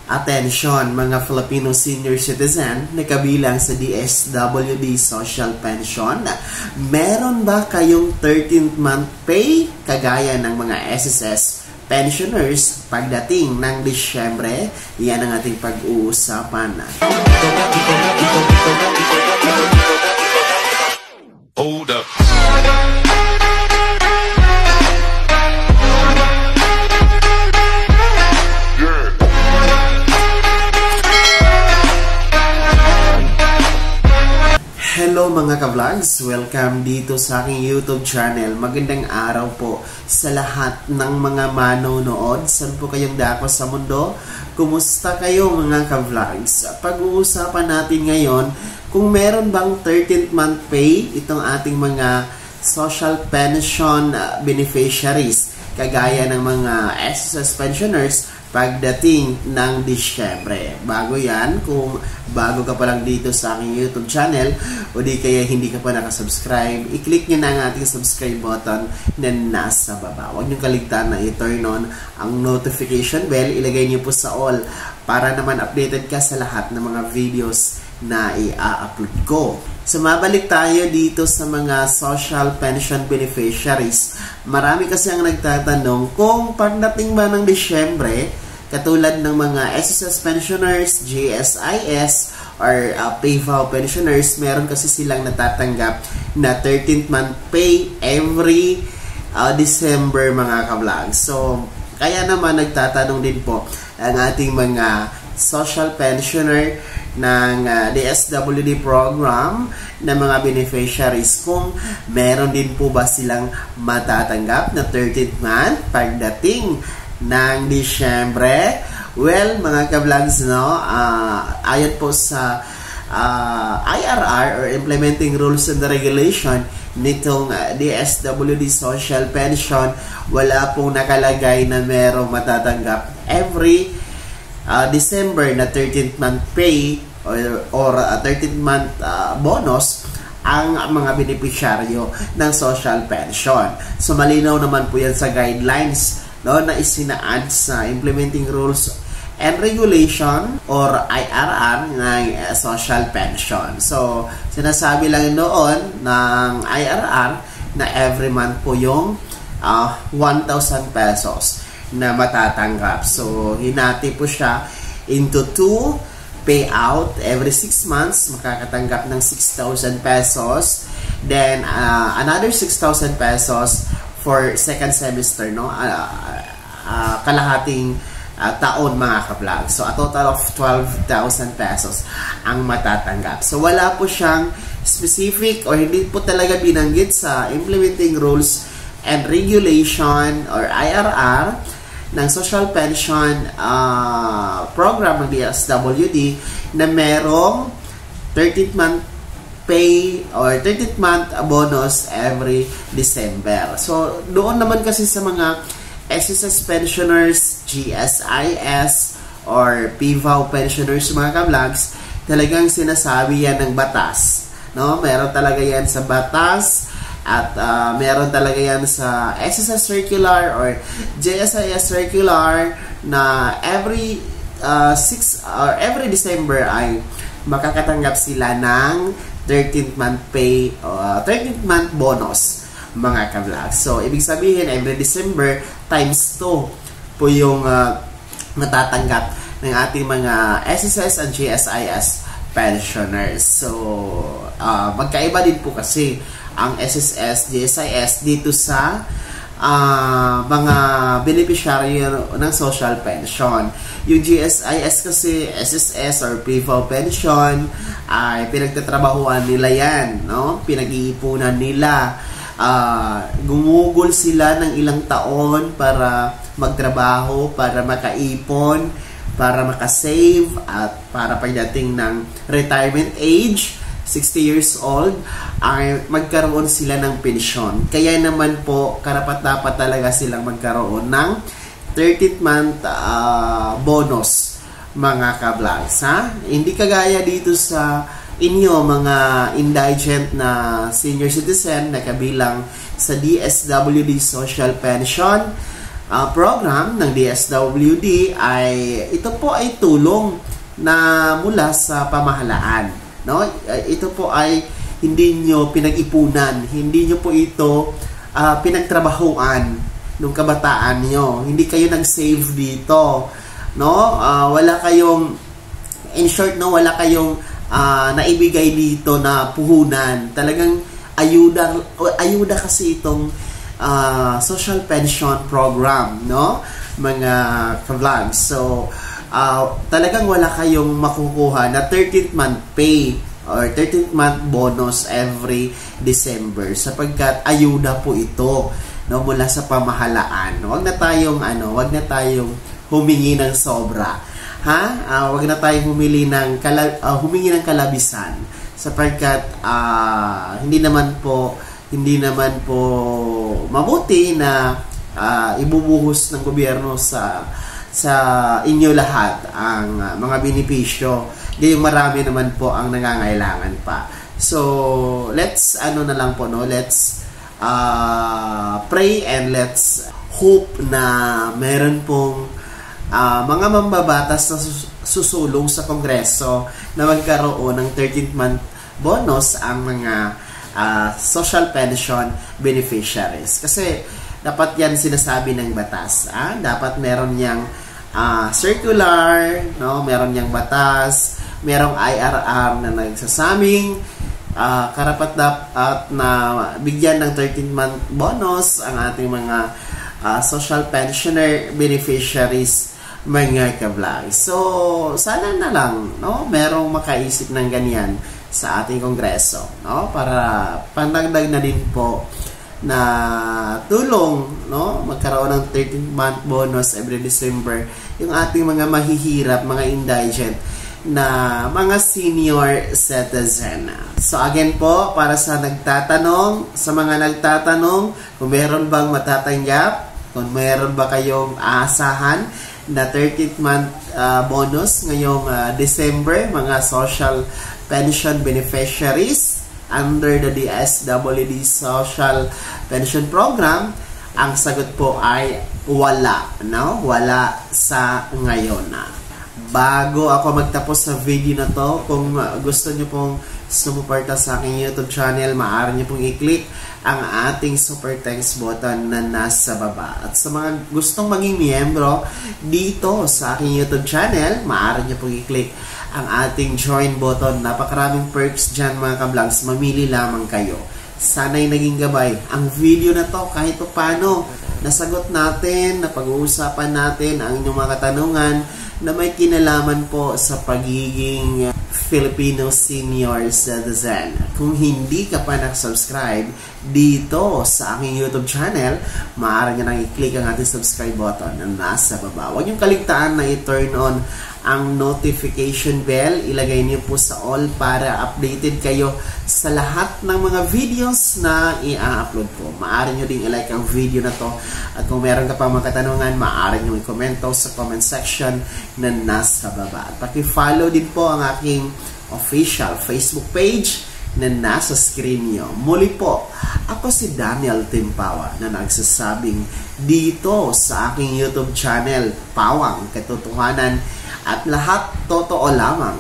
Attention mga Filipino senior citizen na kabilang sa DSWD Social Pension. Meron ba kayong 13th month pay kagaya ng mga SSS pensioners pagdating ng Disyembre? Yan ang ating pag-uusapan. Hold up. Hello mga ka-vlogs! Welcome dito sa aking YouTube channel. Magandang araw po sa lahat ng mga manonood. Saan po kayong dako sa mundo? Kumusta kayo mga ka-vlogs? Pag-uusapan natin ngayon kung meron bang 13th month pay itong ating mga social pension beneficiaries kagaya ng mga SSS pensioners pagdating ng Disyembre. Bago yan, kung bago ka pa lang dito sa aking YouTube channel o di kaya hindi ka pa nakasubscribe, i-click nyo na ang ating subscribe button na nasa baba. Huwag nyo kaligtaan na i-turn on ang notification bell. Ilagay nyo po sa all para naman updated ka sa lahat ng mga videos na i-upload ko. So, mabalik tayo dito sa mga social pension beneficiaries. Marami kasi ang nagtatanong kung pagdating ba ng Disyembre, katulad ng mga SSS pensioners, GSIS, or PayVow pensioners, meron kasi silang natatanggap na 13th month pay every December mga ka-vlog. So, kaya naman nagtatanong din po ang ating mga social pensioner ng DSWD program na mga beneficiaries kung meron din po ba silang matatanggap na 13th month pagdating ng Disyembre. Well, mga ka-vlogs, no, ayon po sa IRR or Implementing Rules and Regulation nitong DSWD Social Pension, wala pong nakalagay na merong matatanggap every December na 13th month pay or 13th month bonus ang mga benepisyaryo ng social pension. So malinaw naman po yan sa guidelines, no, na isinaad sa Implementing Rules and Regulation or IRR ng social pension. So sinasabi lang noon ng IRR na every month po yung 1,000 pesos na matatanggap. So, hinati po siya into 2 payout. Every 6 months, makakatanggap ng 6,000 pesos. Then, another 6,000 pesos for second semester, no? Kalahating taon mga ka-vlog. So, a total of 12,000 pesos ang matatanggap. So, wala po siyang specific or hindi po talaga binanggit sa Implementing Rules and Regulation or IRR ng social pension program ng DSWD na merong 13th month pay or 13th month bonus every December. So, doon naman kasi sa mga SSS pensioners, GSIS, or PayVow pensioners, mga ka-vlogs, talagang sinasabi yan ng batas. No? Meron talaga yan sa batas. At meron talaga yan sa SSS Circular or GSIS Circular na every every December ay makakatanggap sila ng 13th month pay, 13th month bonus mga ka-vlog. So, ibig sabihin, every December times 2 po yung matatanggap ng ating mga SSS and GSIS pensioners. So, magkaiba din po kasi ang SSS, GSIS dito sa mga beneficiaryo ng social pension. Yung GSIS kasi, SSS or PayVow pension, ay pinagtatrabahuan nila yan, no? Pinag-iipunan nila. Gumugol sila ng ilang taon para magtrabaho, para makaipon, para makasave, at para pagdating ng retirement age, 60 years old, ay magkaroon sila ng pensyon. Kaya naman po, karapat-dapat talaga silang magkaroon ng 13th month bonus, mga ka-vlogs, ha? Hindi kagaya dito sa inyo, mga indigent na senior citizen na kabilang sa DSWD Social Pension. program ng DSWD ay ito po ay tulong na mula sa pamahalaan, no? Ito po ay hindi nyo pinag-ipunan, hindi nyo po ito pinagtrabahuan nung kabataan nyo, hindi kayo nag-save dito, no? Wala kayong, in short, no, wala kayong naibigay dito na puhunan. Talagang ayuda kasi itong social pension program, no, mga ka-vlogs. So talagang wala kayong makukuha na 13th month pay or 13th month bonus every December sapagkat ayuda po ito, no, mula sa pamahalaan. Wag na tayong humingi ng sobra, ha? Wag na tayong humingi ng kalabisan sapagkat hindi naman po mabuti na ibubuhos ng gobyerno sa inyo lahat ang mga benepisyo. Gayong marami naman po ang nangangailangan pa. So, let's let's pray and let's hope na meron pong mga mambabatas na susulong sa Kongreso na magkaroon ng 13th month bonus ang mga social pension beneficiaries. Kasi dapat yan sinasabi ng batas. Dapat meron niyang circular, no? Meron niyang batas, merong IRR na nagsasabing karapat-dapat na bigyan ng 13th month bonus ang ating mga social pensioner beneficiaries, mga ka-vlog. So, sana na lang, no, merong makaisip ng ganyan sa ating Kongreso, no, para pandagdag na din po na tulong, no, magkaroon ng 13th month bonus every December yung ating mga mahihirap, mga indigent na mga senior citizen. So again po, para sa mga nagtatanong kung meron bang matatanggap, kung meron ba kayong aasahan na 13th month bonus ngayong December, mga social pension beneficiaries under the DSWD Social Pension Program, ang sagot po ay wala, no? Wala sa ngayon na. Bago ako magtapos sa video na to, kung gusto nyo pong sumuporta sa aking YouTube channel, maaari nyo pong i-click ang ating super thanks button na nasa baba. At sa mga gustong maging miyembro dito sa aking YouTube channel, maaari nyo pong i-click ang ating join button. Napakaraming perks dyan, mga ka-vlogs. Mamili lamang kayo. Sana'y naging gabay ang video na to kahit paano nasagot natin, napag-uusapan natin ang inyong mga katanungan na may kinalaman po sa pagiging Filipino senior citizen. Kung hindi ka pa nakasubscribe dito sa aking YouTube channel, maaari nyo nang i-click ang ating subscribe button na nasa baba. Huwag niyong kaligtaan na i-turn on ang notification bell. Ilagay niyo po sa all para updated kayo sa lahat ng mga videos na i-upload ko. Maaari nyo ding i-like ang video na to. At kung meron ka pa mga katanungan, maaari nyo i-komento sa comment section na nasa baba. At paki-follow din po ang aking official Facebook page na nasa screen nyo. Muli po, ako si Daniel Timpawa na nagsasabing dito sa aking YouTube channel, Pawang Katotohanan, at lahat totoo lamang.